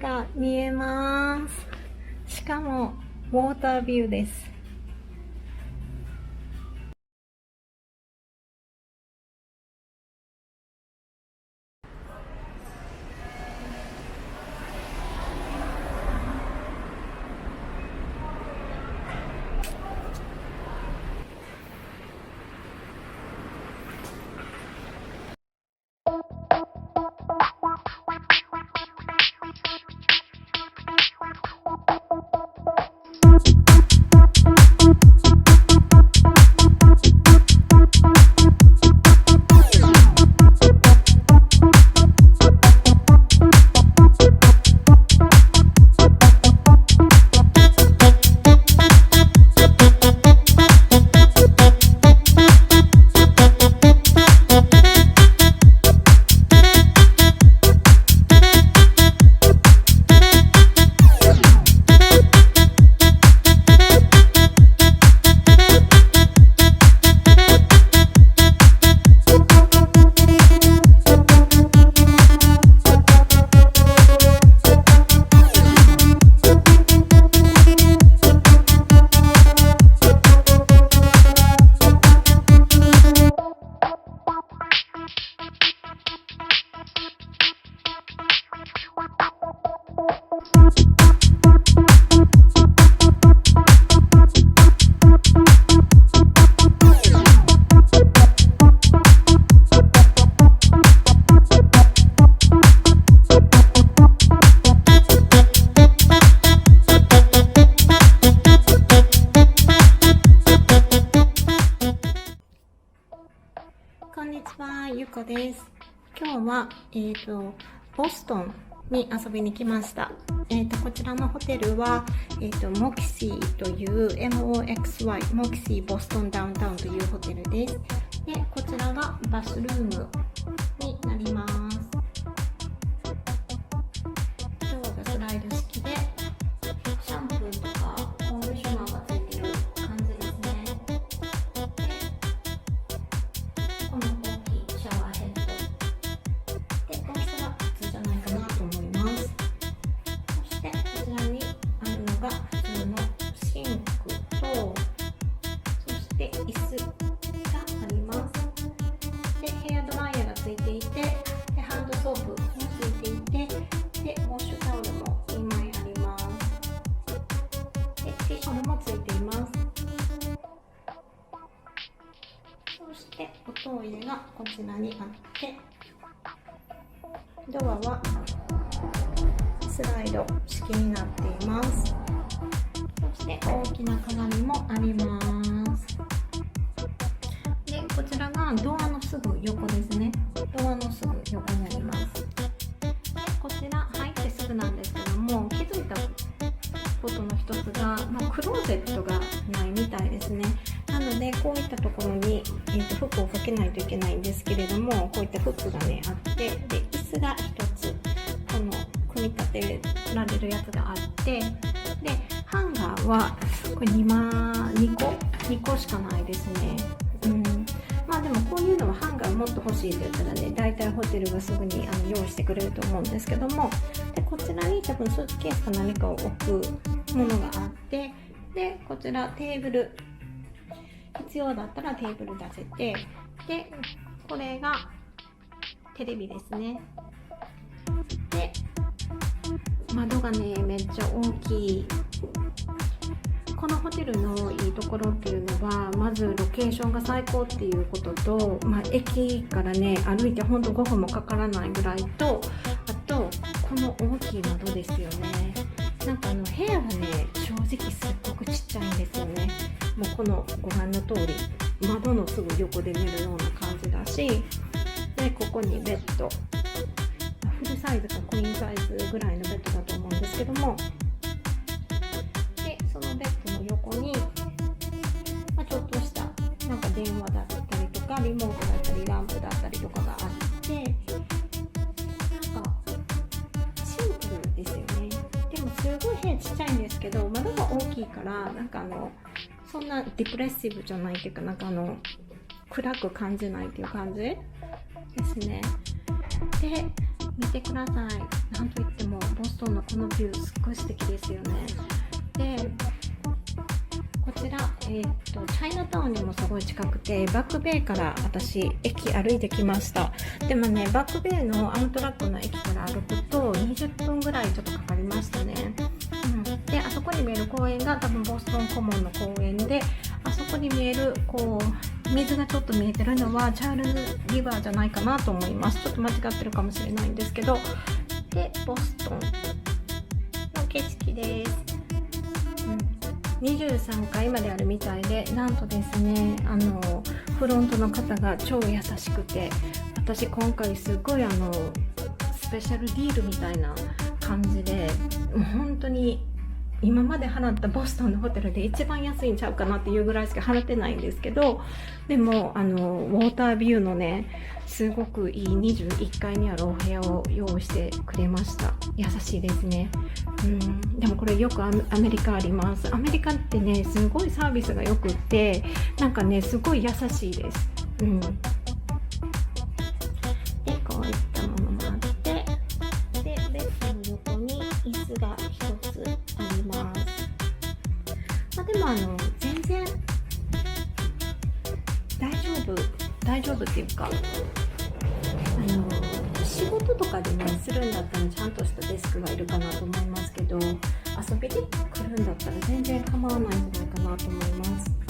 が見えます。しかもウォータービューです。こんにちは、ゆこです。今日は、ボストンに遊びに来ました。こちらのホテルは、モキシーという MOXY モキシーボストンダウンタウンというホテルです。で、こちらがバスルームになります。ドアがスライド式で、シャンプーとかコンディショナーがついてる感じですね。この大きいシャワーヘッドで、大きさは普通じゃないかなと思います。そしてこちらにあるのが普通のシンクと、そして椅子があります。で、ヘアドライヤーがついていて、でハンドソープもついていて、でウォッシュタオルも2枚あります。でティッシュもついています。そしておトイレがこちらにあって、ドアはスライド式になっています。そして大きな鏡もあります。で、こちらがドアのすぐ横ですね。ドアのすぐ横になります。で、こちら入ってすぐなんですけども、気づいたことの一つが、クローゼットがないみたいですね。なのでこういったところに、服をかけないといけないんですけれども、こういったフックがねあって、で椅子が一つこの組み立てられるやつがあって、でハンガーはこれ2個しかないですね。でもこういうのはハンガーもっと欲しいと言ったらね、大体ホテルがすぐに用意してくれると思うんですけども、でこちらに多分スーツケースか何かを置くものがあって、でこちらテーブル、必要だったらテーブル出せて、でこれがテレビですね。で窓がねめっちゃ大きい。このホテルのいいところっていうのは、まずロケーションが最高っていうことと、駅からね歩いてほんと5分もかからないぐらいと、あとこの大きい窓ですよね。なんか部屋はね正直すっごくちっちゃいんですよね。もうこのご覧の通り窓のすぐ横で寝るような感じだし、でここにベッド、フルサイズかクイーンサイズぐらいのベッドだと思うんですけども、でそのベッドの横に、ちょっとしたなんか電話だったりとかリモートだったりランプだったりとかがあって、なんかシンプルですよね。でもすごい部屋ちっちゃいんですけど、窓が大きいからなんかそんなディプレッシブじゃないっていうか、なんか暗く感じないっていう感じですね。で見てください。なんといってもボストンのこのビューすっごい素敵ですよね。でこちら、チャイナタウンにもすごい近くて、バックベイから私駅歩いてきました。でもね、バックベイのアムトラックの駅から歩くと20分ぐらいちょっとかかりましたね。であそこに見える公園が多分ボストンコモンの公園で、あそこに見えるこう水がちょっと見えてるのはチャールズリバーじゃないかなと思います。ちょっと間違ってるかもしれないんですけど、でボストンの景色です。23階まであるみたいで、なんとですね、フロントの方が超優しくて、私今回すごいスペシャルディールみたいな感じで、もう本当に今まで払ったボストンのホテルで一番安いんちゃうかなっていうぐらいしか払ってないんですけど、でもウォータービューのねすごくいい21階にあるお部屋を用意してくれました。優しいですね。でもこれよくアメリカあります。アメリカってねすごいサービスがよくって、なんかねすごい優しいです。でこういったものもあって、でベッドの横に椅子が1つあります。でも全然大丈夫っていうか、仕事とかでねするんだったらちゃんとしたデスクがいるかなと思いますけど、遊びで来るんだったら全然構わないんじゃないかなと思います。